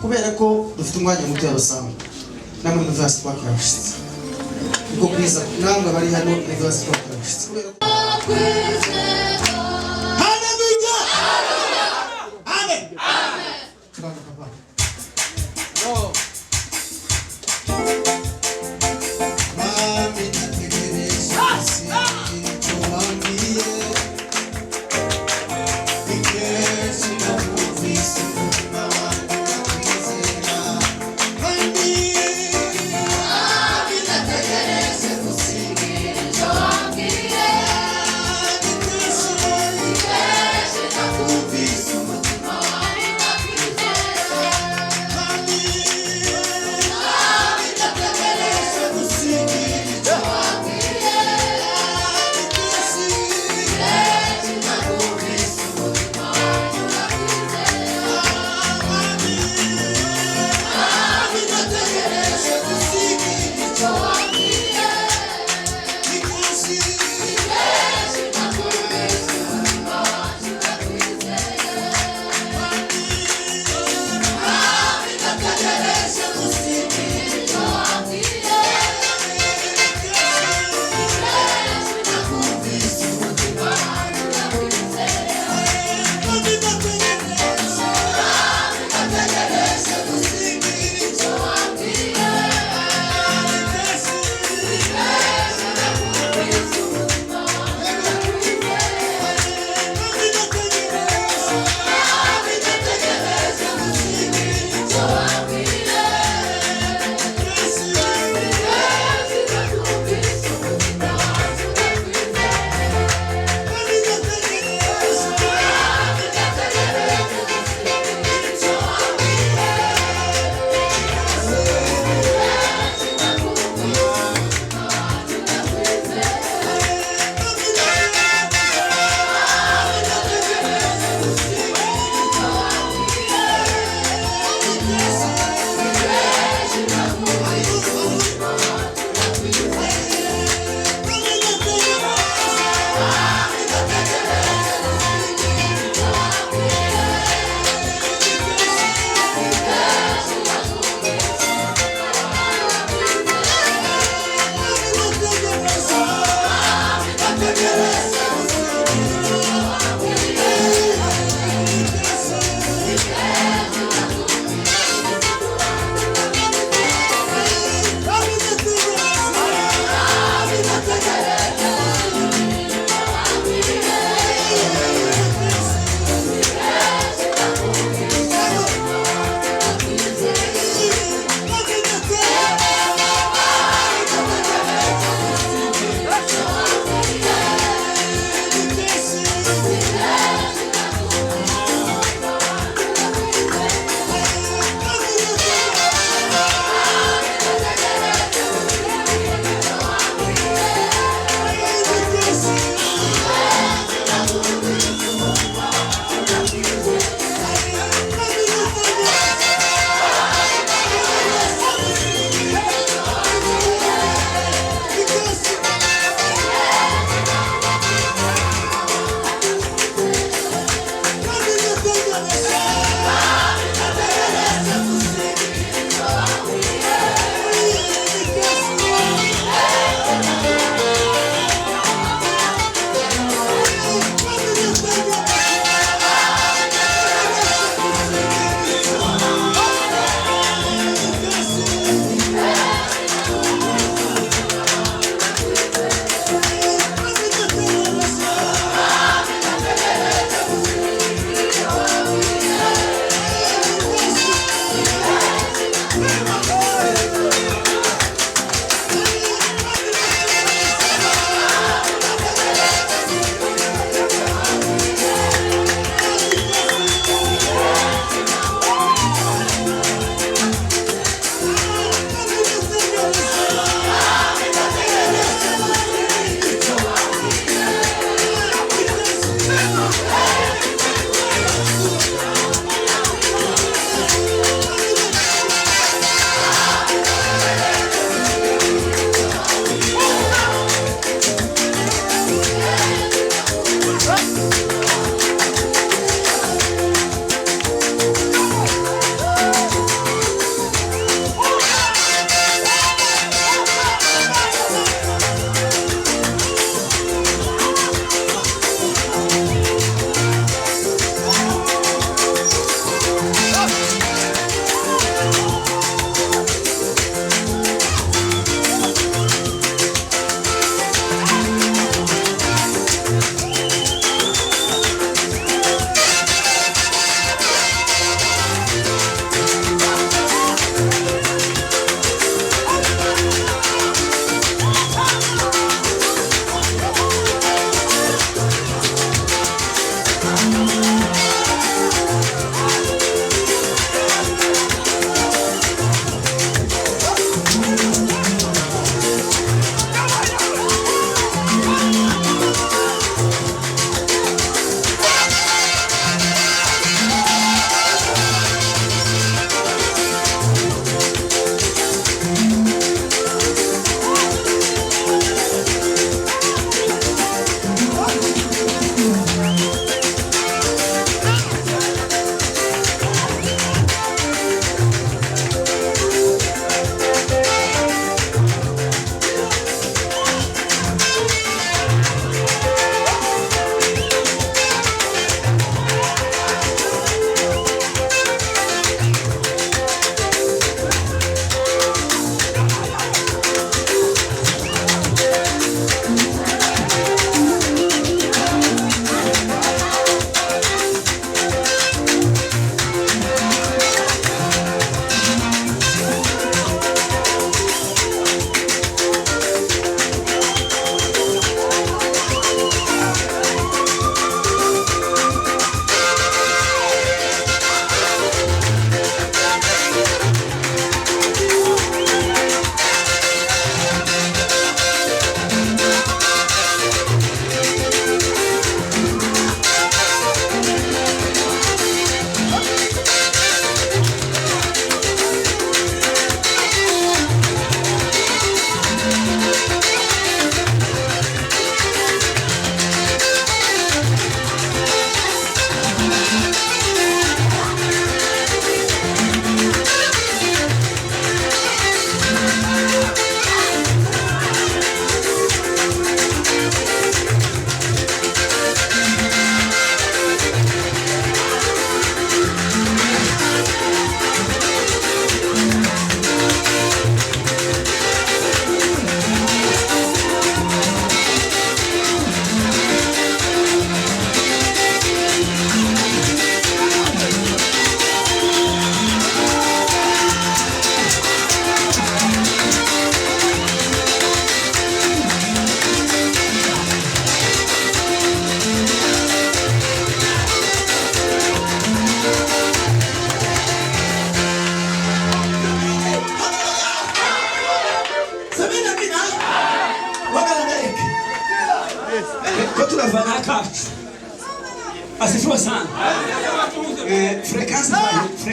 kubera ko dufite umwanya muto y'abasanga namwe university twakarashitse niko kwiza namwe bari hano university twakarashitse kubera ko haleluya amen amen papa oh mami nategereje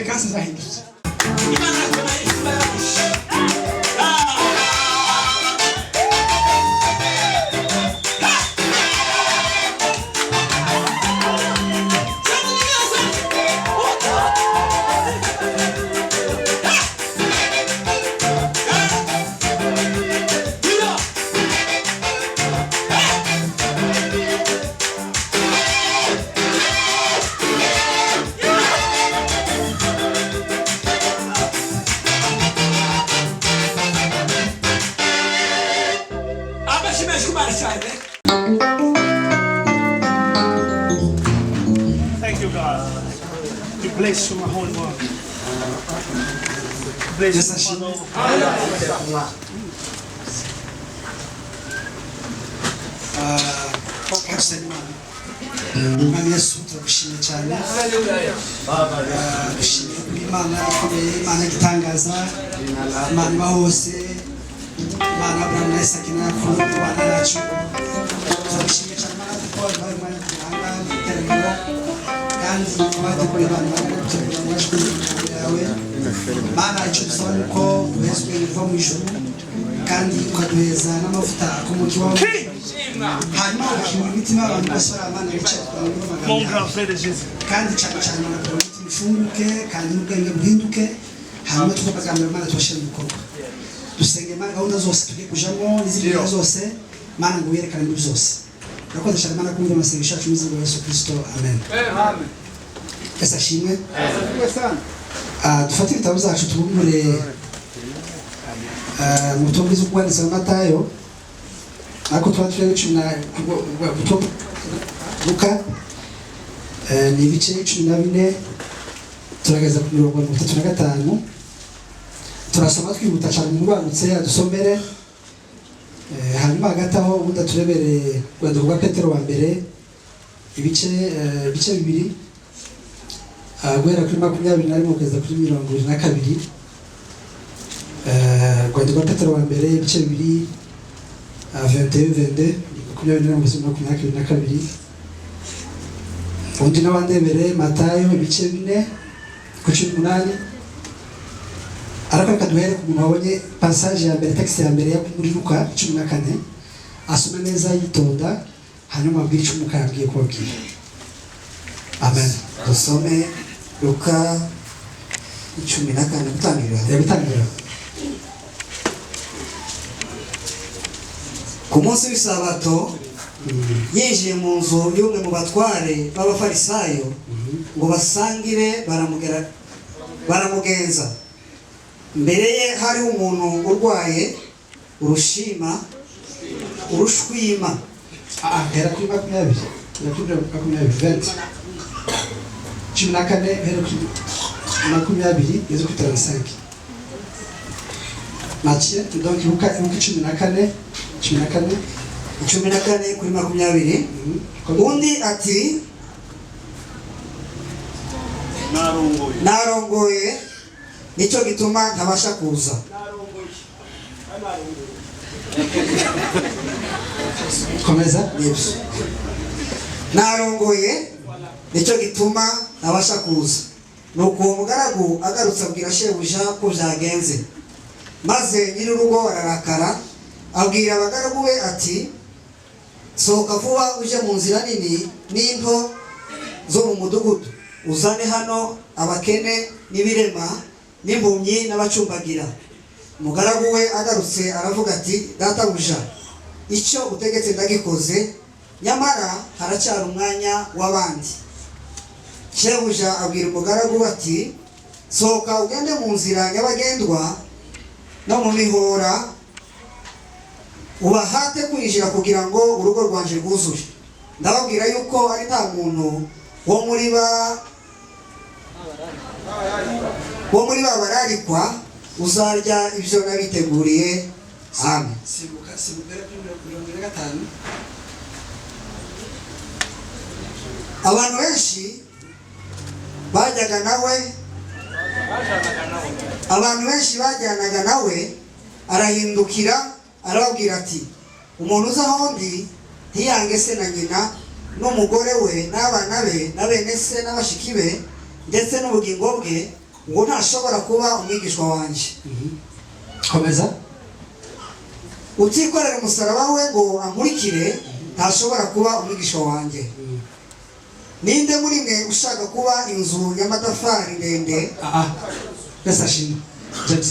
frequency zahindutse. Thank you, God. You bless you, my whole world. Bless you. Mwami Yesu turagushimye cyane. Dushimye kuri Imana ikomeye, Imana igitangaza, Imana iba hose, Imana Abrahamu na Isaka na Yakobo, Imana yacu. Turabishimye cyane Imana kuko wabaye Imana y'ibanga n'iteraniro kandi wadukoreye abantu bagutegura amajwi yawe. Imana icyo dusaba ni uko duhezwe biva mu ijuru kandi ukaduheza n'amavuta akomoka iwawe. Hanyuma ugakingura imitima y'abantu bose bari abana bicaye ku magambo kandi cyane cyane umutima ufunguke kandi n'ubwenge buhinduke, hanyuma tukabagambira Imana tubashyire mu bikorwa. Dusenge Imana gahunda zose tugiye kujamo n'izindi gahunda zose, Imana ngo uyerekane muri byose. Urakoze cyane Imana kumva amasengesho yacu mu izina rya Yesu Kristo, amen. Yesu ashimwe. Dufate ibitabo byacu tubumure mu butumwa bwiza uko bwanditse na Matayo, ariko tuba turi Luka ni ibice 14 turageza ku 35. Turasoma twihuta cyane umubanutse adusomere, hanyuma hagati aho ubundi turebere urwandiko rwa Petero wa mbere ibice 2 guhera kuri 21 kugeza kuri 22. Urwandiko rwa Petero wa mbere ibice 2 21-22 22. Undi n'abandebere Matayo ibice 4 ku 18. Ariko kaduhere ku muntu wabonye passage ya mbere, text ya mbere ya muri Luka 14, asome neza yitonda, hanyuma abwira icyo Muka yabwiye kubabwira. Amen. Dusome Luka 14 gutangira. Ku munsi w'isabato yinjiye mu nzu y'umwe mu batware b'abafarisayo ngo basangire, baramugenza. Mbere ye hariho umuntu urwaye urushwima. Hera kuri 20. 14 hera kuri 20 yezo kuri 35. Mathieu donc Luka 14 kuri 20. Undi ati narongoye nicyo gituma ntabasha kuza. Komeza. Narongoye nicyo gituma ntabasha kuza. Nuko uwo mugaragu agarutse abwira shebuja ko byagenze, maze nyir'urugo ararakara, abwira abagaragu be ati sohoka vuba uje mu nzira nini n'into zo mu mudugudu, uzane hano abakene n'ibirema n'impumyi n'abacumbagira. Umugaragu we agarutse aravuga ati databuja, icyo utegetse ndagikoze, nyamara haracyari umwanya w'abandi. Shebuja abwira umugaragu ati sohoka ugende mu nzira nyabagendwa no mu mihora, ubahate kwinjira kugira ngo urugo rwanje rwuzure. Ndababwira yuko ari nta muntu wo muri ba bararikwa uzarya ibyo nabiteguriye. Amen. Abantu benshi bajyanaga nawe, arahindukira arababwira ati umuntu uza aho ndi ntiyange se na nyina n'umugore we n'abana be na bene se n'abashiki be ndetse n'ubugingo bwe ngo ntashobora kuba umwigishwa wanjye. komeza. utikorera umusaraba we ngo ankurikire ntashobora kuba umwigishwa wanjye. ninde muri mwe ushaka kuba inzu y'amatafari ndende? Resta ashimwe. James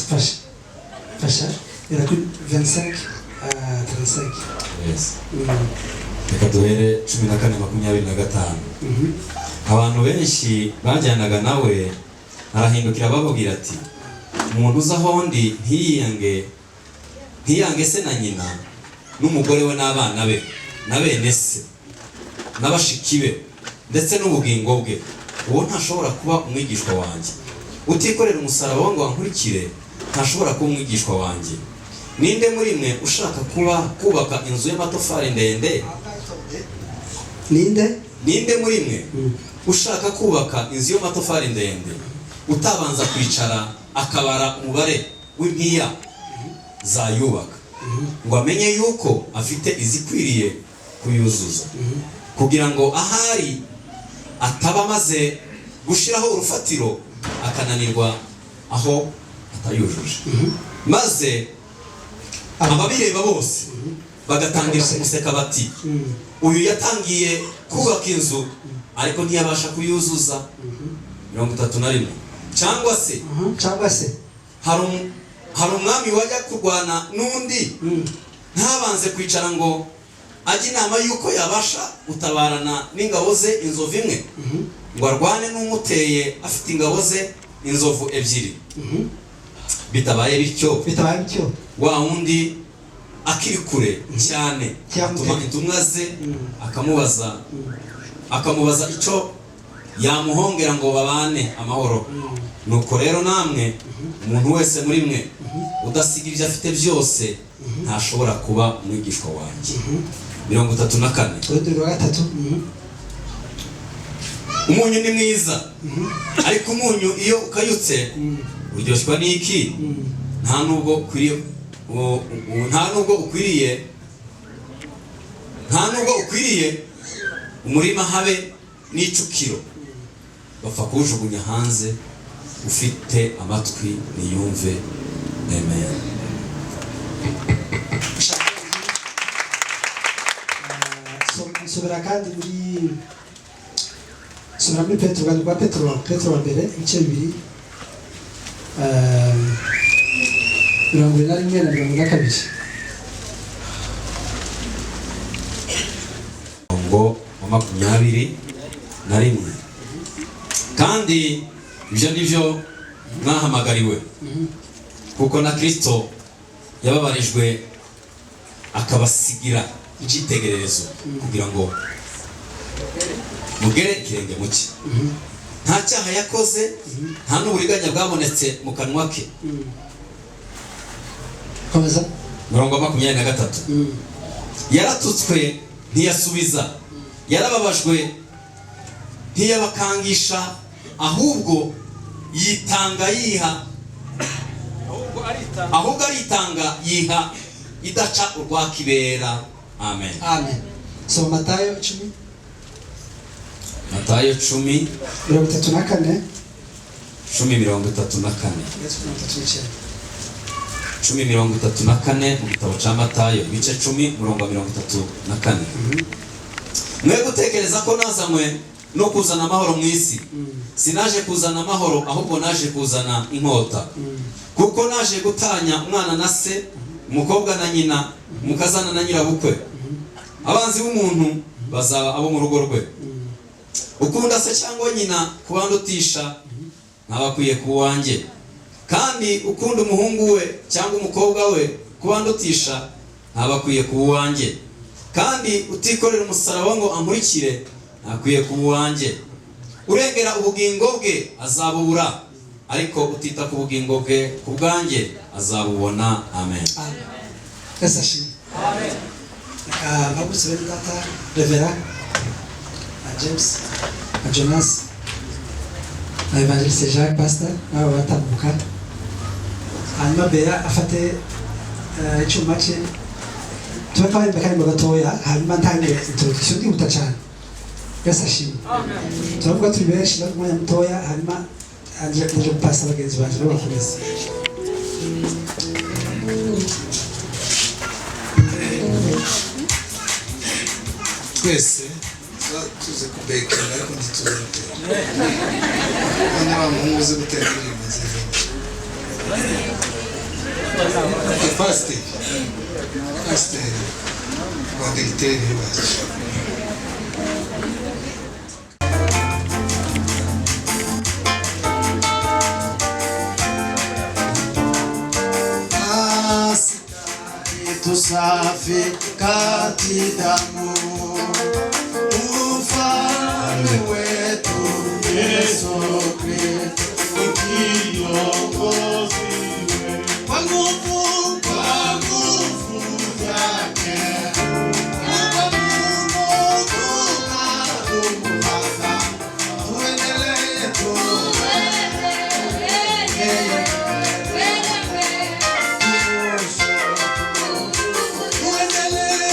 fasha era kuri 25 35. Yes. Reka duhere 14:25. Abantu benshi bajyanaga nawe arahindukira bababwira ati umuntu uza ahondi ntiyange se na nyina n'umugore we n'abana be na bene se n'abashiki be ndetse n'ubugingo bwe, uwo ntashobora kuba umwigishwa wanjye. utikorera umusaraba ngo ankurikire ntashobora kuba umwigishwa wanjye. ninde muri mwe ushaka kubaka inzu y'amatafari ndende? ninde muri mwe ushaka kubaka inzu y'amatafari ndende utabanza kwicara akabara umubare w'impiya zayubaka ngo amenye yuko afite izikwiriye kuyuzuza, kugira ngo ahari ataba amaze gushiraho urufatiro akananirwa aho atayujuje. maze ababireba bose bagatangira kumuseka bati uyu yatangiye kubaka inzu ariko ntiyabasha kuyuzuza. 31. cyangwa se hari umwami wajya kurwana n'undi ntabanze kwicara ngo ajye inama yuko yabasha gutabarana n'ingabo ze inzovu imwe, ngo arwane n'umuteye afite ingabo ze inzovu ebyiri. bitabaye bityo wa wundi akiri kure cyane atuma intumwa ze akamubaza icyo yamuhongera ngo babane amahoro. nuko rero namwe umuntu wese muri mwe udasiga ibyo afite byose ntashobora kuba umwigishwa wanjye. 34. umunyu ni mwiza, ariko umunyu iyo ukayutse uryoshwa n'iki? nta nubwo ukwiriye umurima habe n'icukiro, bapfa kuwujugunya hanze. ufite amatwi niyumve. Amen. Subira kandi muri Petero wa mbere ibice 2 21 na 22. ngo 21. kandi ibyo nibyo mwahamagariwe, kuko na Kristo yababarijwe akabasigira icyitegererezo kugira ngo mugere ikirenge mu cye. nta cyaha yakoze, nta n'uburiganya bwabonetse mu kanwa ke. 23. yaratutswe ntiyasubiza, yarababajwe ntiyabakangisha, ahubwo aritanga yiha idaca urwakibera. Amen. So Matayo 10. Matayo 10. 34. 10:34. 10:34 mu gitabo cya Matayo ibice 10:34. mwe gutekereza ko nazanywe no kuzana amahoro mu isi. sinaje kuzana amahoro, ahubwo naje kuzana inkota. kuko naje gutanya umwana na se, umukobwa na nyina, umukazana na nyirabukwe. abanzi b'umuntu bazaba abo mu rugo rwe. ukunda se cyangwa nyina kubandutisha ntabakwiye ku wanjye, kandi ukunda umuhungu we cyangwa umukobwa we kubandutisha ntabakwiye ku wanjye, kandi utikorera umusaraba ngo ankurikire ntakwiye ku wanjye. urengera ubugingo bwe azabubura, ariko utita ku bugingo bwe ku bwanjye azabubona. Amen. Amen. Revera James Jonas Evangeliste Jacques Pastor nabo batambuka, hanyuma Bera afate icyuma cye tuba twari bakari gatoya, hanyuma ntangire introduction ndihuta cyane. Yesu ashimwe. Turavuga turi benshi n'umwanya mutoya, hanyuma anje kupasa bagenzi banje bakomeza. Twese tuze kubekera ariko ntituze gutera. Hano bamuhungu uzi gutera indirimbo nziza. Pasiteri wa degiteri bacu. Tusafi kati damu ufalme wetu Yesu Kristo ukiongozi kwa nguvu yake kwa Mungu tunadumisha tuendelee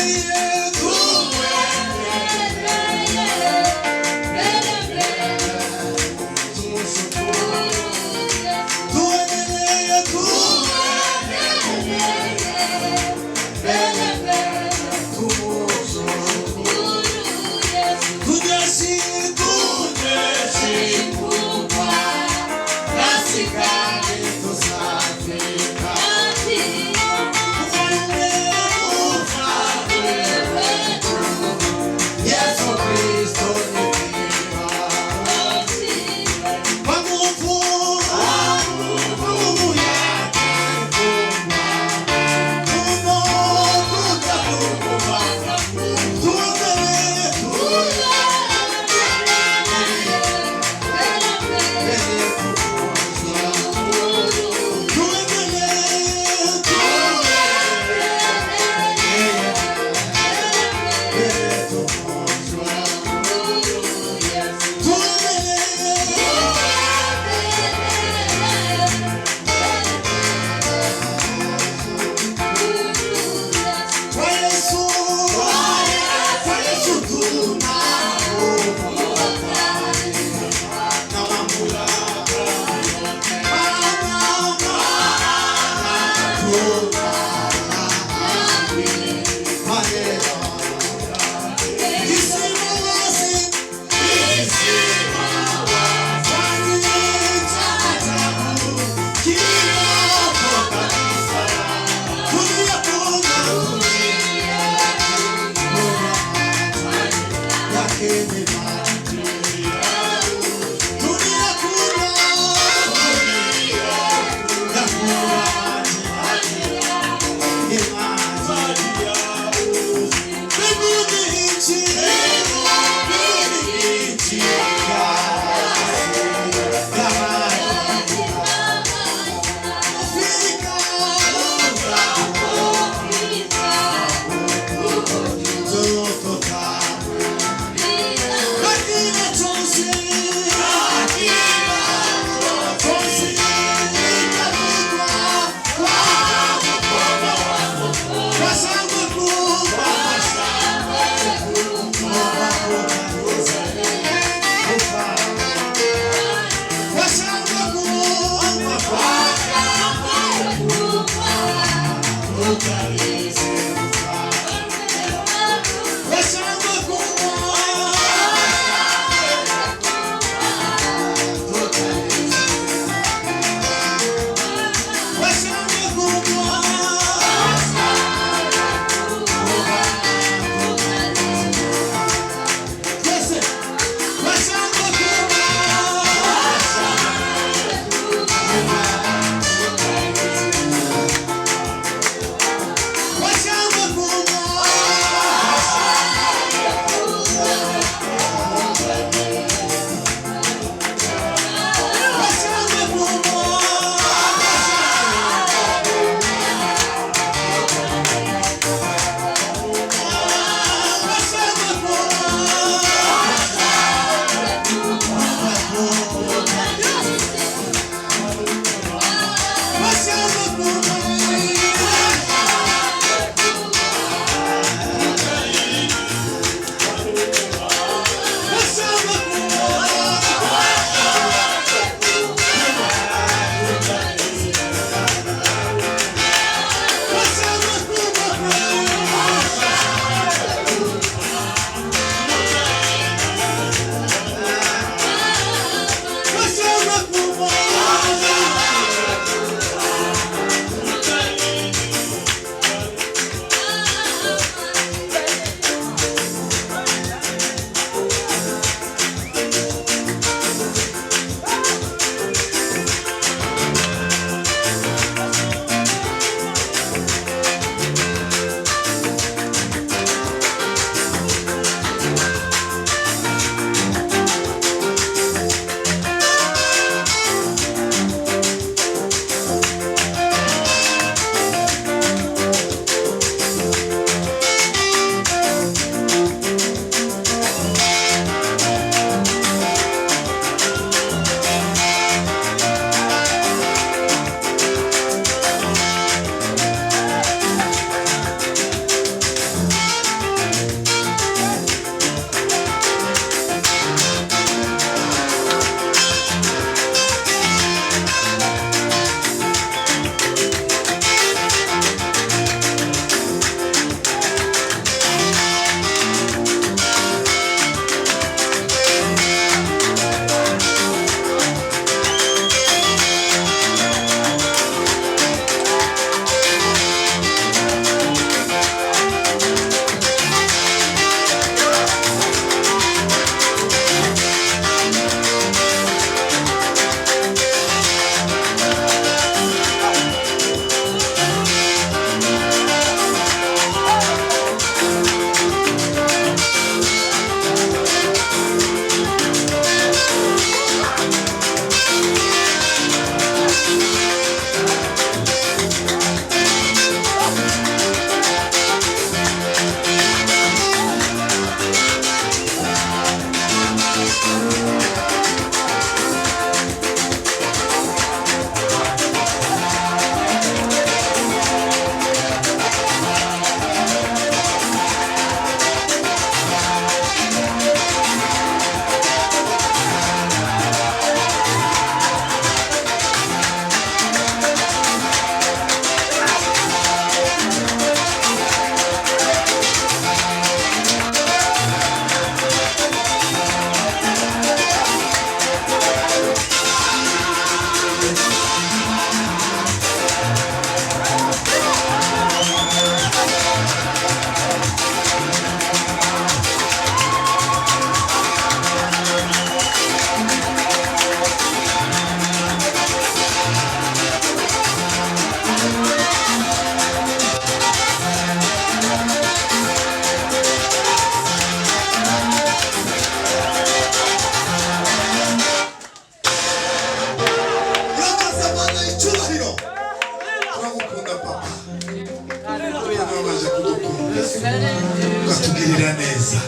ukatugirira neza.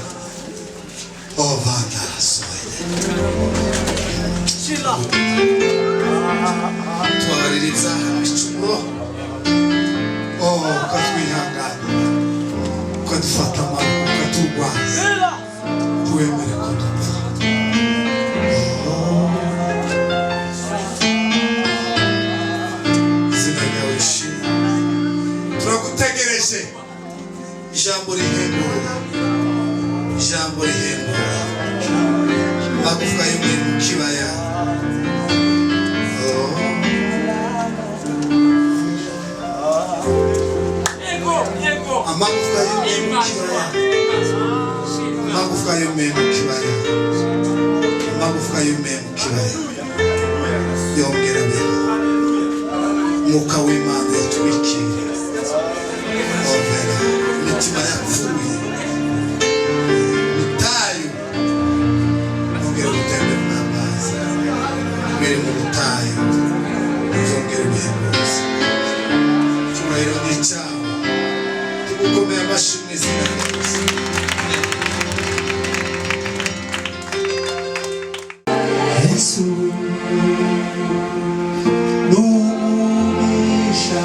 Oh Vanda soide. Twaririza ibicumuro. Oh ukatwihangana. Ukadufata amaboko ukatugwaza. Tuwemere ko dupfa. Izina ryawe rishimwe. Turagutegereje. Ijambo rihembura. Ijambo rihembura. Amagufwa y'umwe mu kibaya. Amagufwa y'umwe mu kibaya. Amagufwa y'umwe mu kibaya. Amagufwa y'umwe mu kibaya. Yongera beho. Mwuka w'Imana yatwikire. Overa. Imitima yapfuye. Mitayo. Yongera utembe mu amazi. Mbere mu butayu. Yongera ibihembuzi. Cyubahiro ni icyaha. Tugukomeye amashyi mu izina rya Yesu. Yesu numisha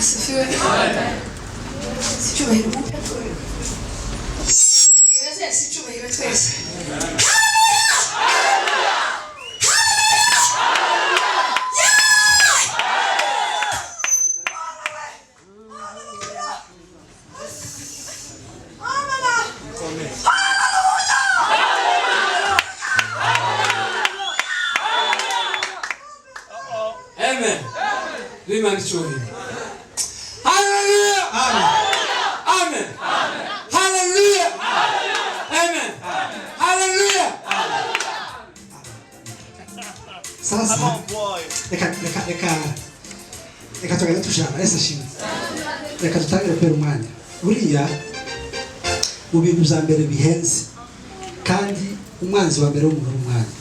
asifiwe. Si cyubahiro mupe. Yeze si cyubahiro twese. Amen. Rimani cyubahiro. Hallelujah. Amen. Hallelujah. Amen. Hallelujah. Sasa Come on, boy. reka tugende tujana Yesu ashimwe. Reka tutangire kwera umwanya buriya mu bintu bya mbere bihenze kandi umwanzi wa mbere w'umuntu umwanya.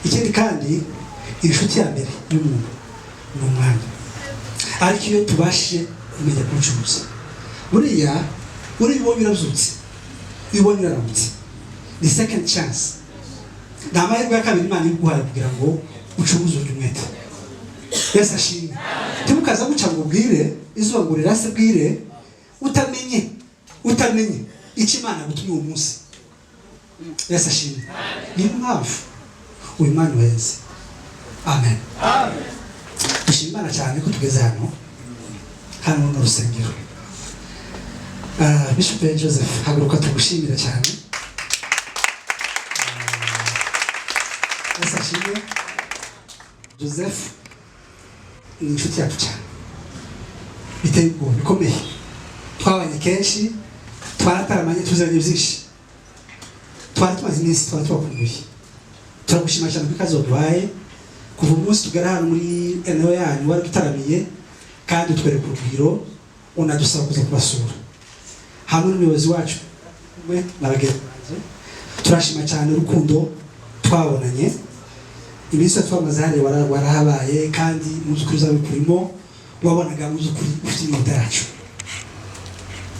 Ikindi kandi inshuti ya mbere y'umuntu ni umwanya, ariko iyo tubashe kumenya kuwucuruza buriya ubonye birabyutse ubonye biraramutse ni second chance, ni amahirwe ya kabiri Imana iguhaye kugira ngo ucuruze undi umwete. Yesu ashimwe. Timukaza guca ngo ubwire izuba ngo rirase bwire utamenye icyo Imana gutumye uwo munsi. Yesu ashimwe. Ni mpamvu uyu mwanya weze. Amen. Dushima Imana cyane ko tugeze hano mu rusengero. Bishop Joseph haguruka tugushimira cyane. Yesu ashimwe. Joseph ni inshuti yacu cyane, biteye ubwoba bikomeye. Twabanye kenshi, twarataramanye tuzanye byinshi, twari tumaze iminsi twakumbuye. Turagushima cyane ko ikaze waduhaye kuva umunsi tugera hano muri eneo yanyu wari dutaramiye, kandi utwereka urugwiro unadusaba kuza kubasura hamwe n'umuyobozi wacu we n'abagenzi banjye. Turashima cyane urukundo twabonanye iminsi twamaze hano warahabaye, kandi mu by'ukuri uzabikurimo wabonaga mu by'ukuri ufite inyota yacu.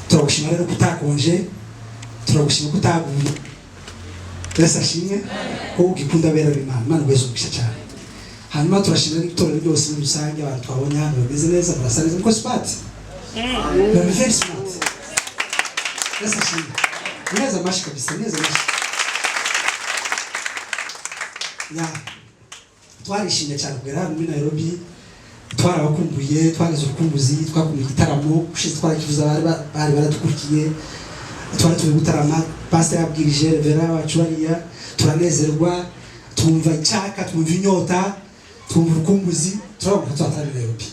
Turagushima rero ko utakonje, turagushima ko utaguye. Yesu ashimwe ko ugikunda bera Imana. Imana gweze umugisha cyane. Hanyuma turashimira itorero ryose muri rusange, abantu twabonye hano bameze neza, barasa neza muko smart. Very very smart. Yesu ashimwe. Neza mashi kabisa, neza mashi. Twarishimye cyane kugera hano muri Nairobi, twarabakumbuye, twageze urukumbuzi, twakumbuye igitaramo ushize twarakivuza, bari baradukurikiye, twari turi gutarama, pastor yabwirije revera wacu bariya, turanezerwa, twumva icyaka, twumva inyota, twumva urukumbuzi, turabona twatari Nairobi.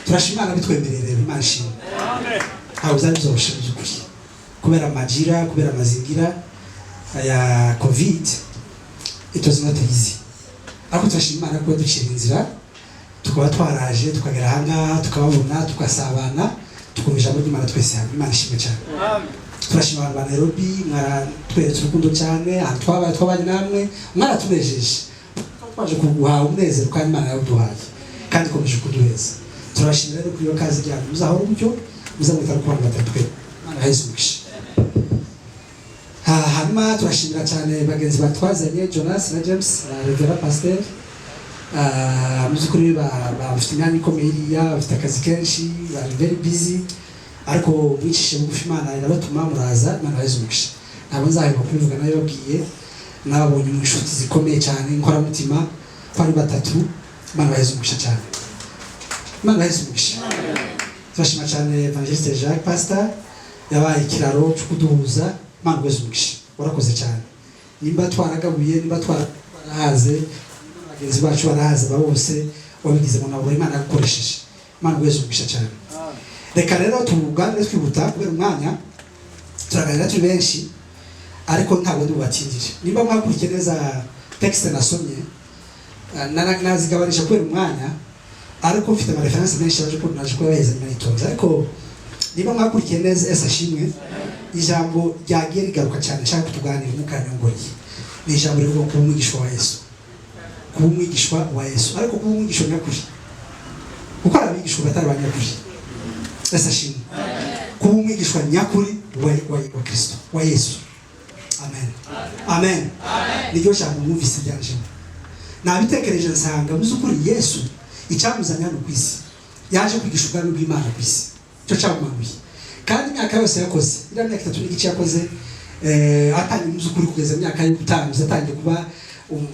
Turashima Imana bitwemereye rero, Imana ishimwe. Amen. Aho uzabizoshe by'ukuri kubera amajira, kubera amazingira ya covid, it was not easy. Ariko turashima Imana ko ducira inzira, tukaba twaraje tukagera ahangaha, tukababona, tukasabana, tukumva ijambo ry'Imana twese hamwe. Imana ishimwe cyane. Turashima abantu ba Nairobi, mwaratweretse urukundo cyane, ahantu twabanye namwe, mwaratunejeje. Twaje kuguha umunezero kandi Imana yaduhaye, kandi ikomeje kuduheza. Turashimira rero kuri iyo kazi ryanyu, muzahora umucyo, muzamwita ku bantu batatu. Imana yahize umugisha. Hanyuma turashimira cyane bagenzi batwazanye, Jonas na James na Revera Pastor. Muzukuri bafite imyanya ikomeye iriya, bafite akazi kenshi, bari very busy, ariko mwicishe bugufi Imana irabatuma muraza. Imana yahize umugisha. Ntabwo nzaheba kubivuga nayo babwiye, nababonye mu inshuti zikomeye cyane, inkoramutima ko ari batatu. Imana yahize umugisha cyane. Imana yahize umugisha. Turashima cyane Evangeliste Jacques Pastor, yabaye ikiraro cyo kuduhuza. Imana yahize umugisha. Warakoze cyane. Nimba twaragabuye, nimba twarahaze, bagenzi bacu barahaze bose, wabigize mu nabo Imana yagukoresheje. Imana yahize umugisha cyane. Reka rero tuganire twihuta kubera umwanya, turaganira turi benshi, ariko ntabwo dubatindije. Nimba mwakurikiye neza text nasomye, nazigabanisha kubera umwanya, ariko mfite ama reference menshi baje ko naje kubaheza nyuma yitonze. Ariko nimba mwakurikiye neza Yesu ashimwe, ijambo ryagiye rigaruka cyane nshaka kutuganira mu kanyongori. Ni ijambo rivuga ku umwigishwa wa Yesu. Ku umwigishwa wa Yesu, ariko ku umwigishwa nyakuri. Kuko abigishwa batari banyakuri. Yesu ashimwe. Ku umwigishwa nyakuri wa Kristo, wa Yesu. Amen. Amen. Niryo jambo mwumvise ryanje. Nabitekereje nsanga muzukuri Yesu icyamuzanye hano ku isi yaje kwigisha ubwami bw'Imana ku isi cyo cyamumanuye kandi imyaka yose yakoze iriya myaka 3 n'igice yakoze atangiye muzukuri kugeza imyaka yo gutangiza atangiye kuba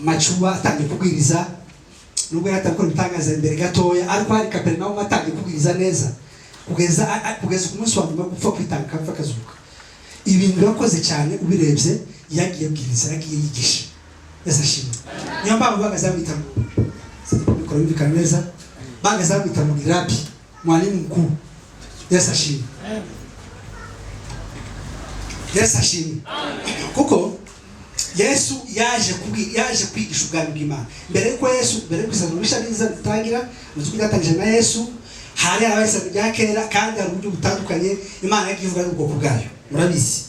macuba atangiye kubwiriza nubwo yatakora ibitangaza imbere gatoya ariko hari Kaperinaumu atangiye kubwiriza neza kugeza ku munsi wa nyuma gupfa kwitanga kapfa kazuka ibintu yakoze cyane ubirebye yagiye bwiriza yagiye yigisha yasashimwe niyo mpamvu bagazamwita mikoro bikana neza bagazamwita mu rabi mwalimu mkuu yasashimwe yasashimwe kuko Yesu yaje kwigisha ubwami bw'Imana mbere ko Yesu mbere kwisananisha neza bitangira muzuko gatangije na Yesu hari abahise bya kera kandi hari uburyo butandukanye Imana yagiye ivuga n'ubwoko bwayo murabizi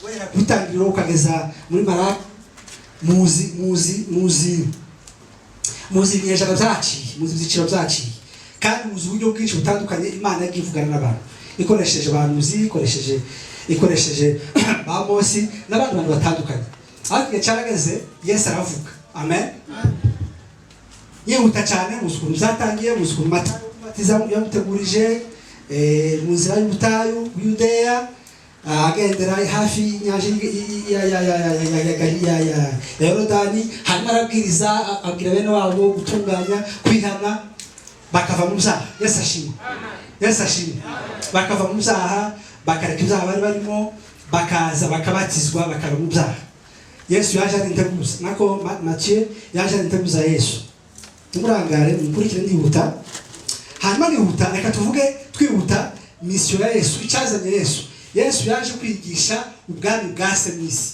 wera kutangirira ukageza muri Maraki muzi ibinyejana byaciye muzi ibyiciro byaciye kandi muzi uburyo bwinshi butandukanye Imana yagiye ivugana n'abantu ikoresheje abahanuzi ikoresheje ba Mose n'abandi bantu batandukanye ariko igihe cyarageze Yesu aravuga amen yihuta cyane muzi ukuntu zatangiye muzi ukuntu Matiza yamutegurije mu nzira y'ubutayu Yudeya agendera hafi y'inyanja ya Yorodani hanyuma arabwiriza abwira bene wabo gutunganya kwihana bakava mu byaha Yesu ashimwe bakava mu byaha bakareka ibyaha bari barimo bakaza bakabatizwa bakava mu byaha Yesu yaje ari integuza nako Mathieu yaje ari integuza Yesu tumurangare mukurikire ndihuta hanyuma nihuta reka tuvuge twihuta mission ya Yesu icyazanye Yesu yaje kwigisha ubwami bwa se mwisi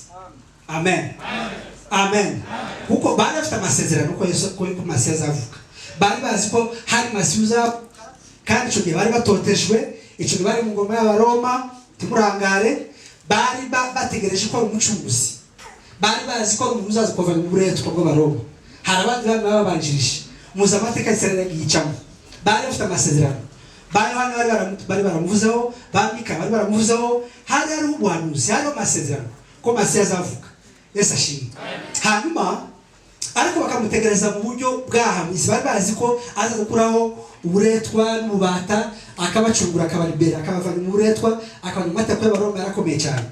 amen kuko bari bafite amasezerano ko Yesu ko Masiya azavuka bari bazi ko hari Masiya kandi icyo gihe bari batotejwe icyo gihe bari mu ngoma y'Abaroma tumurangare bari bategereje ko umucunguzi bari bazi ko umuntu uzaza kuva mu buretwa bw'Abaroma hari abandi bari babanjirije muza amateka y'Isirayeli yigicamo bari bafite amasezerano bari baramuvuzeho bamika bari baramuvuzeho hari ubuhanuzi hari amasezerano ko Masiya azavuka Yesu ashimwe hanyuma ariko bakamutegereza mu buryo bwahamisi bari bazi ko aza gukuraho uburetwa n'ububata akabacungura akabaribera akabavana mu buretwa akabana mu mateka y'Abaroma yarakomeye cyane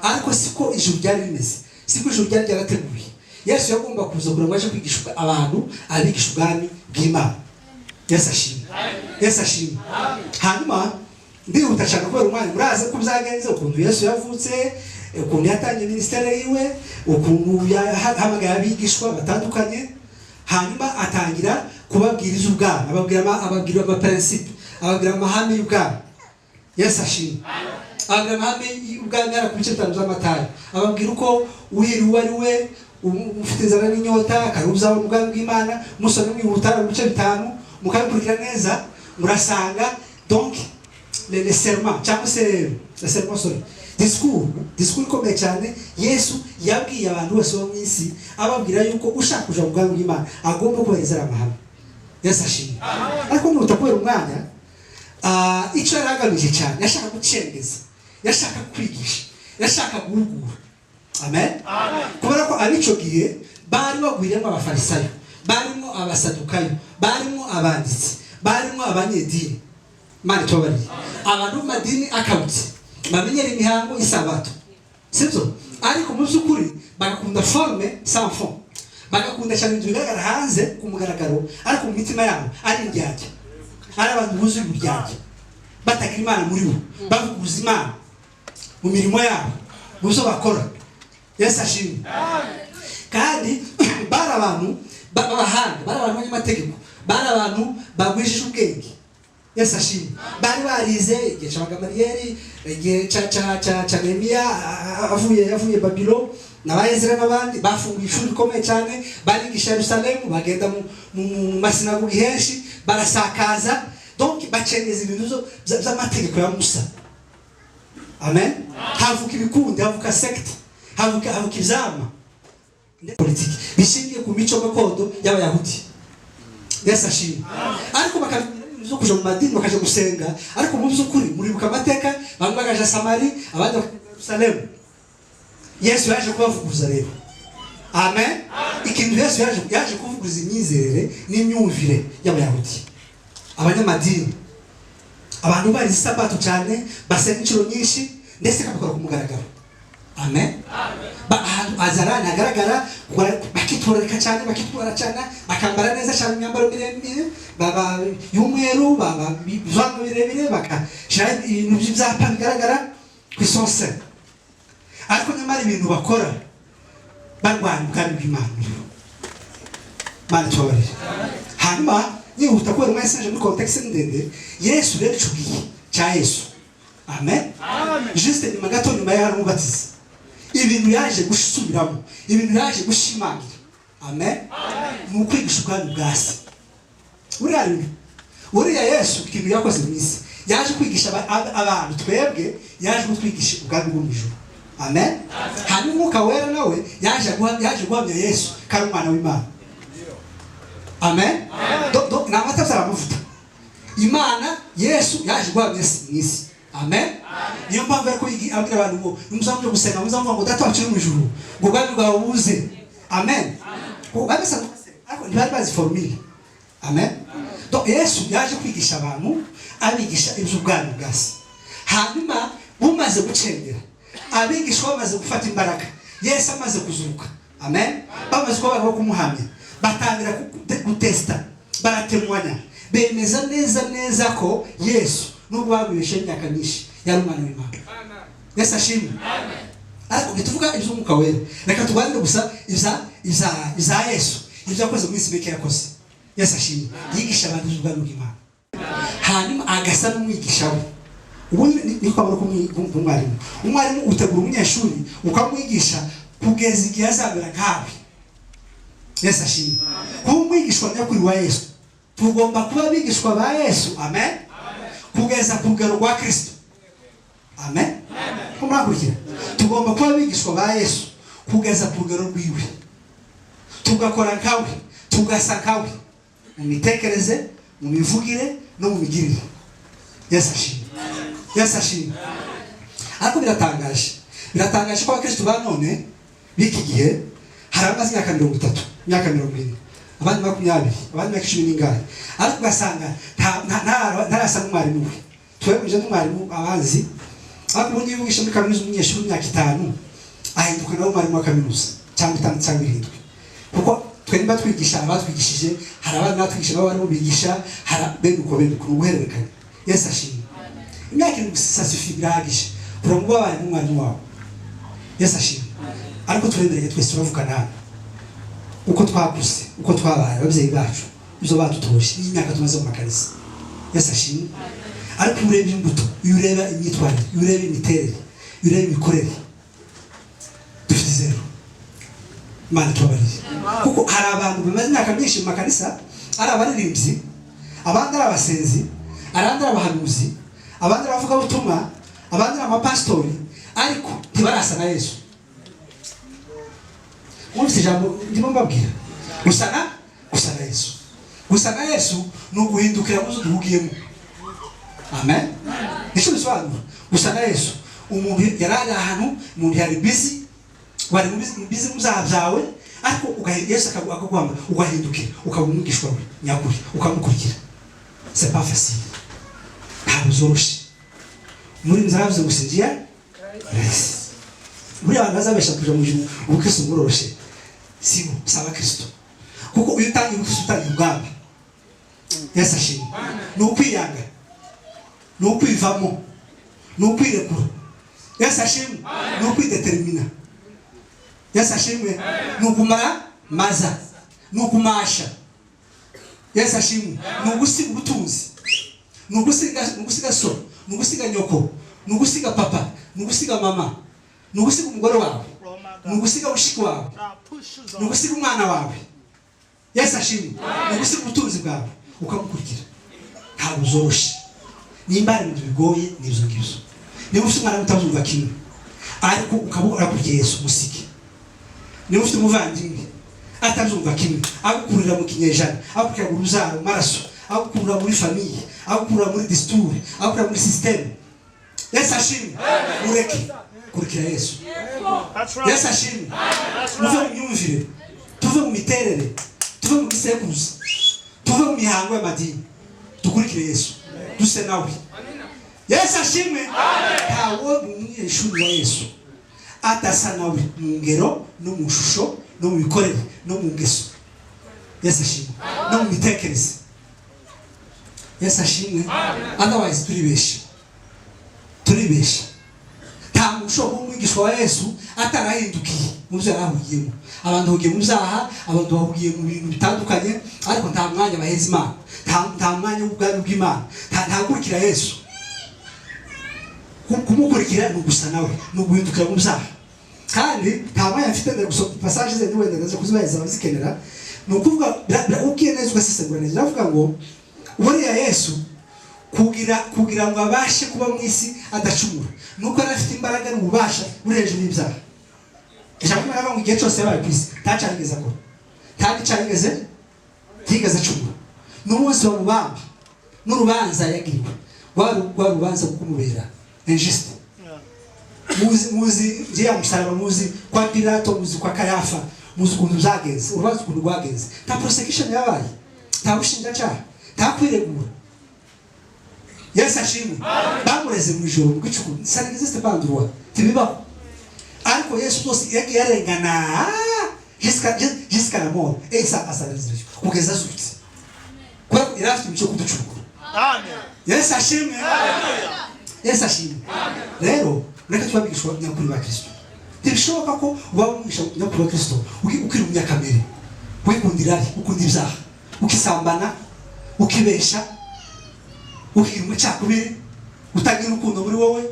ariko siko ijuru ryari rimeze siko ijuru ryari ryarateguye Yesu yagomba kuza kugira ngo aje kwigisha abantu abigisha ubwami bw'Imana Yesu ashimwe hanyuma ndihuta cyane kubera umwanya muraze ko byagenze ukuntu Yesu yavutse ukuntu yatangiye ministere yiwe ukuntu yahamagaye abigishwa batandukanye hanyuma atangira kubabwiriza ubwami ababwira amaprincipe ababwira amahame y'ubwami Yesu ashimwe ababwira amahame y'ubwami ari ku bice 5 by'Amatayo ababwira uko uhiriwe ari we ufite inzara n'inyota akaruza mu bwami bw'Imana musone mwihuta mu bice 5 mukabikurikira neza murasanga donc les serments cyangwa se les serments sorry discours ikomeye cyane Yesu yabwiye abantu bose bo mu isi ababwira yuko ushaka kuja mu bwami bw'Imana agomba kubahiriza amahame Yesu ashimwe ariko nutakubera umwanya icyo yaragamije cyane yashaka gucengeza yashaka kwigisha yashaka guhugura amen kubera ko abico gihe bari bagwiriyemo abafarisayo barimo abasadukayo barimo abanditsi barimo abanyedini mani tobari abantu mu madini akabutse bamenyera imihango isabato sibyo ariko mu by'ukuri bagakunda forme sans fond bagakunda cyane ibintu bigaragara hanze ku mugaragaro ariko mu mitima yabo ari indyarya ari abantu buzuye uburyarya batagira Imana muri bo bavuguza Imana mu mirimo yabo mu byo bakora Yesu ashimwe kandi bari abantu b'abahanga bari abantu b'amategeko bari abantu bagwishije ubwenge Yesu ashimwe bari barize igihe cya Gamariyeli igihe cya Nehemiya avuye Babilo na Ezra n'abandi bafunguye ishuri rikomeye cyane barigisha Yerusalemu bagenda mu masinagogi henshi barasakaza donc bacengeza ibintu by'amategeko ya Musa amen havuka ibikundi havuka secte havuka ibyama politiki bishingiye ku mico gakondo y'Abayahudi Yesu ashimwe ariko zo kuja mu madini bakaje gusenga ariko mu by'ukuri muribuka amateka bamwe bagaje Samari abandi Yerusalemu Yesu yaje kubavuguruza rero amen ikintu Yesu yaje kuvuguruza imyizerere n'imyumvire y'Abayahudi abanyamadini abantu bari isabato cyane basenga inshuro nyinshi ndetse kabikora ku mugaragaro. Amen. Azarana agaragara bakitoreka cyane bakitwara cyane bakambara neza cyane imyambaro miremire baba y'umweru baba bizango birebire bakashira ibintu by'ibyapa bigaragara ku isonse. Ariko nyamara ibintu bakora barwanya ubwami bw'Imana. Mana tubabarire. Hanyuma yihuta kubera message muri context ndende Yesu rero cugiye cya Yesu. Amen. Juste nyuma gato nyuma ya umubatiza ibintu yaje gusubiramo ibintu yaje gushimangira. Amen. Mu kwigisha ubwami bwasi uriya Yesu ikintu yakoze mu isi yaje kwigisha abantu twebwe yaje kutwigisha ubwami bwo mu ijuru. Amen. Hanyuma Umwuka Wera nawe yaje guhamya Yesu kari umwana w'Imana. Amen. N'amataza aramuvuta Imana Yesu yaje guhamya mu isi. Amen. Niyo mpamvu ariko abwira abantu ngo nimuzamuje gusenga muzamuvuga ngo data wacu mu ijuru ngo ubwami bwawe buze. Amen. Babisa ariko ntibari bazi formule. Amen. Donc Yesu yaje kwigisha abantu abigisha iby'ubwami bwasi. Hanyuma bumaze gucengera abigishwa bamaze gufata imbaraga Yesu amaze kuzuka. Amen. Bamaze kuba bari kumuhamya batangira gutesta baratemwanya bemeza neza ko Yesu nubwo babibeshe imyaka myinshi yari umwana w'Imana. Yesu ashimwe. Ariko bituvuga iby'Umwuka Wera reka tuganire gusa iza Yesu ibyo yakoze mu isi beke yakoze. Yesu ashimwe. Yigisha abantu ubwami bw'Imana hanyuma agasa n'umwigisha we. Ubundi niko abona ko umwarimu utegura umunyeshuri ukamwigisha kugeza igihe azabera nkawe. Yesu ashimwe. Kuba umwigishwa nyakuri wa Yesu tugomba kuba abigishwa ba Yesu. Amen. Kugeza ku rugero rwa Kristo. Amen. Kumurakurikira tugomba kuba abigishwa ba Yesu kugeza ku rugero rwiwe tugakora nkawe tugasa nkawe mu mitekerereze mu mivugire no mu migirire. Yesu ashimwe. Yesu ashimwe. Ariko biratangaje ko abakristo ba none biki gihe hari amazi imyaka 30 imyaka 40 abandi 20 abandi 10 n'ingari ariko ugasanga ntarasa n'umwarimu we. Twebwe n'umwarimu abazi ariko ubundi yigisha muri kaminuza umunyeshuri w'imyaka 5 ahinduka nawe umwarimu wa kaminuza cyangwa 5 cyangwa 7 kuko twemba twigisha abatwigishije hari abandi batwigisha nabo barimo bigisha hari benuko ubuhererekanye. Yesu ashimwe. Imyaka 7 sasufi birahagije kurango babaye n'umwarimu wawe. Yesu ashimwe. Ariko turendereye twese turavugana uko twakuze uko twabaye ababyeyi bacu izo batutoje imyaka tumaze mu makanisa. Yesu ashimwe. Ariko ureba imbuto ureba imyitwarire ureba imiterere ureba imikorere dufite zero. Imana tubabarire kuko hari abantu bamaze imyaka myinshi mu makanisa ari abaririmbyi abandi ari abasenzi abandi ari abahanuzi abandi ari abavugabutumwa abandi ari amapasitori ariko ntibarasa na Yesu. Mwumvise ijambo ndimo mbabwira gusa na Yesu. Gusa na Yesu ni uguhindukira mu zo duhugiyemo. Amen. Nicyo bisobanura gusa na Yesu. Umuntu yari ahantu umuntu yari busy wari busy mu byaha byawe ariko Yesu akaguhamba ugahindukira ukaba umwigishwa we nyakuri ukamukurikira. C'est pas facile. Ntabwo zoroshe. Muri nzaravuze gusinzira muri abantu bazabesha kuja mu ijuru ubukristo ngoroshe sibo saba Kristo kuko iyo utangiye ubukristo utangiye ubwami. Yesu ashimwe. Ni ukwiyanga ni ukwivamo ni ukwirekura. Yesu ashimwe. Ni ukwidetermina. Yesu ashimwe. Ni ukumara maza ni ukumasha. Yesu ashimwe. Ni ugusiga ubutunzi ni ugusiga so ni ugusiga nyoko ni ugusiga papa ni ugusiga mama ni ugusiga umugore wawe ni ugusiga ushiki wawe ni ugusiga umwana wawe. Yesu ashimwe. Ni ugusiga ubutunzi bwawe ukamukurikira. Ntabwo zoroshe nimba ari ibintu bigoye n'ibyo ngibyo. Niba ufite umwana mutazumva kimwe ariko ukabura kurya Yesu musike. Niba ufite umuvandimwe atazumva kimwe agukurira mu kinyejana agukurira mu ruzaro maraso agukurira muri famiye agukurira muri disture agukurira muri system. Yesu ashimwe. Ureke kurikira Yesu. Yesu ashimwe. Tuve mu myumvire tuve mu miterere tuve mu gisekuruza tuve mu mihango y'amadini dukurikire Yesu duse nawe. Yesu ashimwe. Ntawo umunyeshuri wa Yesu atasa nawe mu ngero no mu shusho no mu bikorere no mu ngeso. Yesu ashimwe. No mu mitekerereze. Yesu ashimwe. Otherwise turibesha. Nta mushobo w'umwigishwa wa Yesu atarahindukiye mu byo yarahugiyemo. Abantu bahugiye mu byaha, abantu bahugiye mu bintu bitandukanye, ariko nta mwanya baheza Imana, nta mwanya w'ubwami bw'Imana, nta gukurikira Yesu. Kumukurikira ni ugusa nawe, ni uguhindukira mu byaha. Kandi nta mwanya mfite ndetse gusoma passage ze niwenda ndaza kuzibaheza abazikenera. Ni ukuvuga ugiye neza ugasesengura neza. Ndavuga ngo buriya Yesu kugira ngo abashe kuba mu isi adacumura, nuko yari afite imbaraga n'ububasha buri hejuru y'ibyaha. Ijambo ry'Imana ngo igihe cyose yabaye ku isi ntacarigeze akora, ntigeze acumura. N'umunsi wa mubamba n'urubanza yagiriwe rwa rubanza kukumubera injuste. Muzi ngiye musaraba, muzi kwa Pilato, muzi kwa Kayafa, muzi ukuntu byagenze, urubanza ukuntu rwagenze. Nta prosecution yabaye, nta bushinjacyaha, nta kwiregura. Yesu ashimwe. Bamureze mu ijoro bw'icuku, ça n'existe pas en droit, tibibaho. Ariko Yesu byose yagiye yarengana jusqu'à la mort, et ça à sa résurrection, kugeza azutse. Kwa irafite imico kuducukura. Amen. Yesu ashimwe. Yesu ashimwe. Rero reka twabigishwa nyakuri ba Kristo. Ntibishoboka ko uba umwisha nyakuri wa Kristo ukiri umunyakamere, wikundira ukunda ibyaha, ukisambana, ukibesha, ukigira umucakubiri, utagira urukundo muri wowe.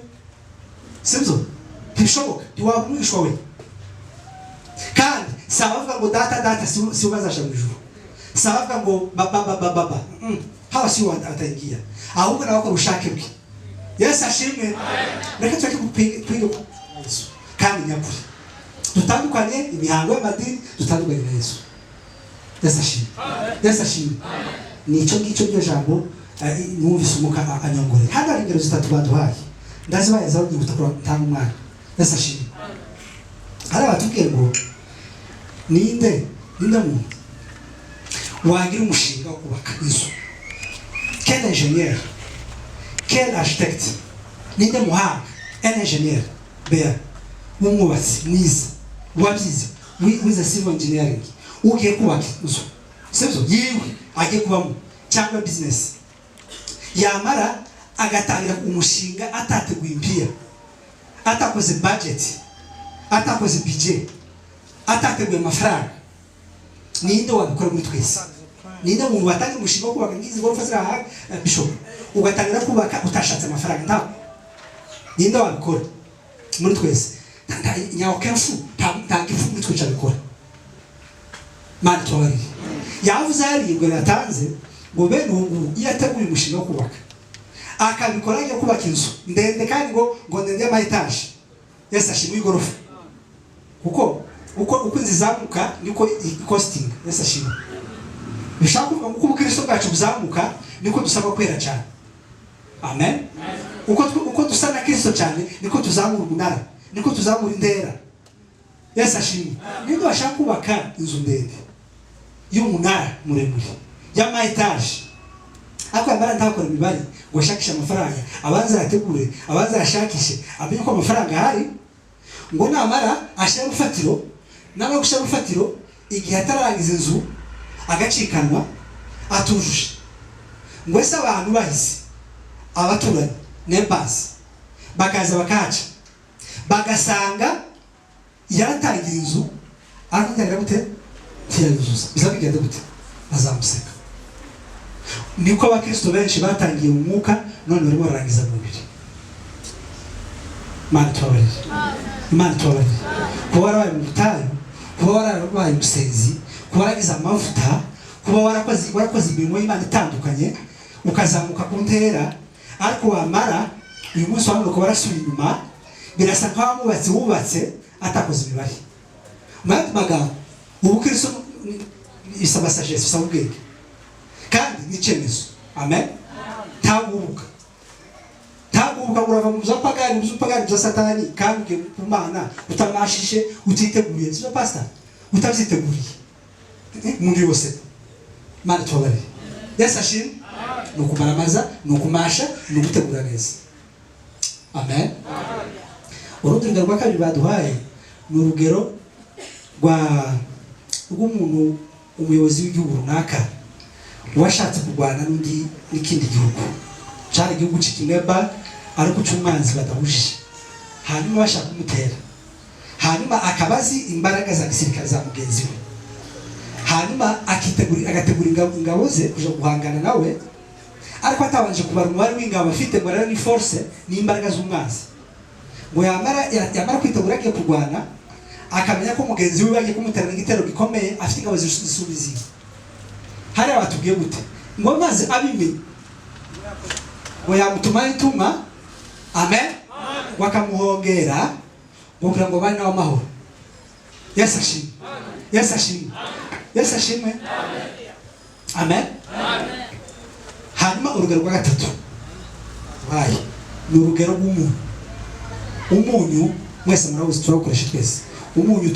Sibyo? Ntibishoboka. Ntiwaba umwishwa we. Kandi sabavuga ngo data si ubazasha mu ijuru. Sabavuga ngo baba hawa si wataingia, ahubwo nawe akora ushake bwe. Yesu ashimwe. Reka twige Yesu kandi nyakuri, dutandukanye imihango y'amadini, dutandukanye na Yesu. Yesu ashimwe. Yesu ashimwe. Nicyo ngicyo byo jambo numvise umuka anyongore. Hano ari ingero zitatu baduhaye, ndazibaye zaho ngiye gutakura tanga umwana. Yesu ashimwe. Hari abatubwiye ngo ninde muntu wagira umushinga wo kubaka inzu. Quel ingénieur, quel architecte, ninde muhanga, un ingénieur bea w'umwubatsi mwiza wabyize wize civil engineering ugiye kubaka inzu, sibyo yiwe agiye kubamo cyangwa business, yamara agatangira umushinga atateguye impia, atakoze budget, atakoze budget, atateguye amafaranga. Ninde wabikora muri twese? Ninde muntu watangira umushinga wo kubaka ngizi gorofa zira aha bishop ugatangira kubaka utashatse amafaranga? Nta ninde wabikora muri twese? Nyawo kenfu ntagifu muri twica bikora. Mani twari yavuze ari ngo yatanze ngo bene ubu yateguye umushinga wo kubaka, akabikora ajya kubaka inzu ndende kandi ngo ndende ama etage. Yesu ashimwe igorofa, uko nzizamuka niko costing. Yesu ashimwe. Bishaka kuvuga ngo uko Kristo bwacu buzamuka niko dusaba kwera cyane. Amen. Uko dusa na Kristo cyane niko tuzamura umunara, niko tuzamura indera. Yesu ashimwe. Niba washaka kubaka inzu ndende y'umunara muremure y'ama etage, ako ambara ntakora imibare ngo ashakishe amafaranga, abanza yategure, abanza yashakishe, amenye ko amafaranga hari, ngo namara ashira urufatiro, naba gushira urufatiro igihe atararangiza inzu agacikanwa atujuje. Ngo ese abantu bahise abaturanye neighbors bakaza bakaca bagasanga yaratangiye inzu aratangira gute tiyayuzuza, bizabigenda gute? Bazamuseka. Niko abakristo benshi batangiye mu mwuka none barimo barangiza mu mubiri. Imana tubabarire. Kuba warabaye mu butayu, kuba warabaye umusenzi, kuba waragize amavuta, kuba warakoze imirimo y'Imana itandukanye, ukazamuka ku ntera, ariko wamara uyu munsi wabona ko warasubiye inyuma, birasa nkaho wubatse atakoze imibare. Mwati magambo ubukristo isaba sagesse, isaba ubwenge kandi n'icyemezo. Amen. Tagubuka urava mu by'upagani bya Satani kandi ku Mana utamashije utiteguye. Sio pastor utavyiteguriye muri bose. Mana tubabarire. Yesu ashimwe. Nukumaramaza, nukumasha, nugutegura neza. amen. Urundi rugero rwa kabiri baduhaye ni urugero rw'umuntu umuyobozi w'igihugu runaka washatse kurwana n'ikindi gihugu cyari igihugu cy'ikimeba ariko cy'umwanzi badahuje, hanyuma bashaka kumutera, hanyuma akabazi imbaraga za gisirikare za mugenzi we, hanyuma agategura ingabo ze kuja guhangana nawe, ariko atabanje kubara umubare w'ingabo afite ngo rero ni force n'imbaraga z'umwanzi, ngo yamara kwitegura agiye kurwana akamenya ko mugenzi we bagiye kumutera igitero gikomeye afite ingabo zisubizi. Hari abatubwiye gute ngo maze abimenye ngo yamutuma ituma, amen, wakamuhongera ngo kugira ngo bane w'amahoro. Yesu ashimwe, Yesu ashimwe, Yesu ashimwe, amen. Hanyuma urugero rwa gatatu wayi ni urugero rw'umuntu. Umunyu mwese murabuzi turawukoresha twese. Umunyu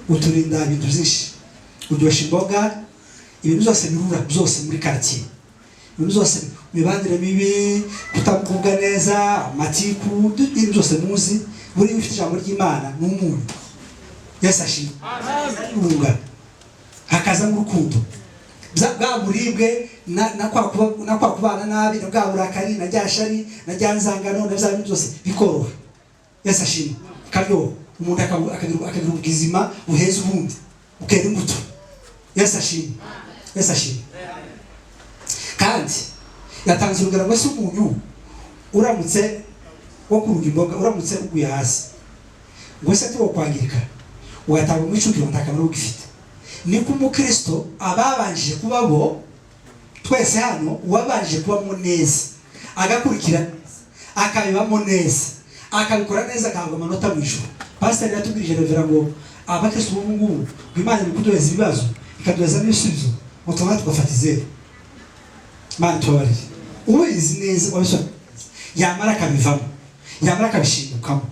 uturinda ibintu byinshi, uryoshya imboga, ibintu byose birura byose muri quartier, ibintu byose mibanire mibi, kutamukubwa neza, amatiku, ibintu byose muzi buri bifite ijambo ry'Imana n'umunyu. Yesu ashimwe, urunga hakaza mu rukundo, bwa buribwe na kwa kubana nabi, na bwa burakari, na ryashari, na ryanzangano, na bya bintu byose bikoroha. Yesu ashimwe, karyo umuntu akagira ubwizima buheza ubundi ukera imbuto. Yesu ashimwe, Yesu ashimwe. Kandi yatanze urugero ngo se umuntu uramutse wo kurunga imboga, uramutse uguye hasi ngo se tuwo kwangirika ugatanga mu icukiro ntakamaro ugifite. Niko umukristo ababanjije kuba bo twese hano, uwabanje kubamo neza agakurikira neza akabibamo neza akabikora neza agahabwa amanota mu ijuru. Pasiteri yatubwirije revera ngo abakristo b'ubu ngubu Imana iri kuduheza ibibazo ikaduheza n'ibisubizo ngo tuba tugafata izero. Imana tubabarire, ubizi neza wabishaka yamara akabivamo, yamara akabishingukamo.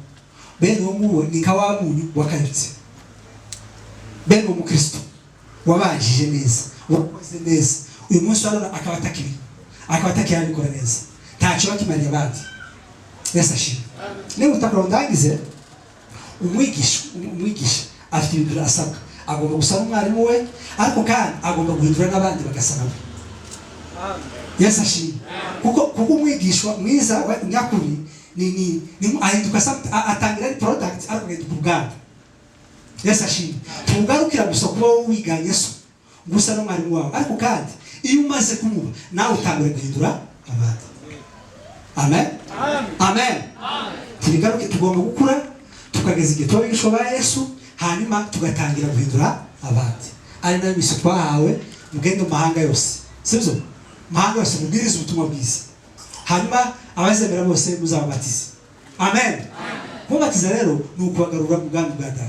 Bene uwo nguwo ni nka wa munyu wakayutse. Bene umukristo wabanjije neza, wakoze neza, uyu munsi warona akaba atakibikora neza, ntacyo bakimariye abandi. Yesu ashimwe. Niba utakurondagize umwigisha afite ibintu asabwa, agomba gusaba umwarimu we, ariko kandi agomba guhindura n'abandi bagasaba. Yesu ashimwe. Kuko umwigishwa mwiza nyakuri ni ahinduka atangira ari product ariko ahinduka ubwabo. Yesu ashimwe. Tugarukira gusa kuba wiganye so gusa no mwarimu wawe, ariko kandi iyo umaze kumuba nawe utangire guhindura abandi. Amen, amen. Tubigaruke, tugomba gukura tukageza igihe twabigishwa ba Yesu, hanyuma tugatangira guhindura abandi. Ari nayo misi twahawe, mugende mu mahanga yose, sibyo? Mahanga yose mubwiriza ubutumwa bwiza, hanyuma abazemera bose muzababatize. Amen. Kubatiza rero ni ukubagarura mu bwami bwa Data,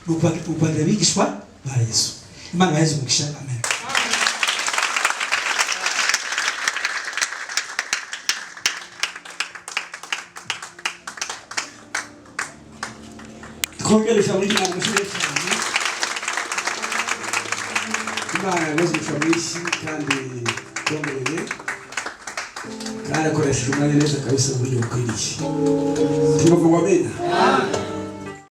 ni ukubagarura abigishwa ba Yesu. Imana baheze umugisha. Amen. Twongeresha muri Imana mushimire cyane. Imana yakoze umushamishi kandi twongereye kandi akoresheje umwanya neza kabisa uburyo bukwiriye. Tuvuga ngo amena.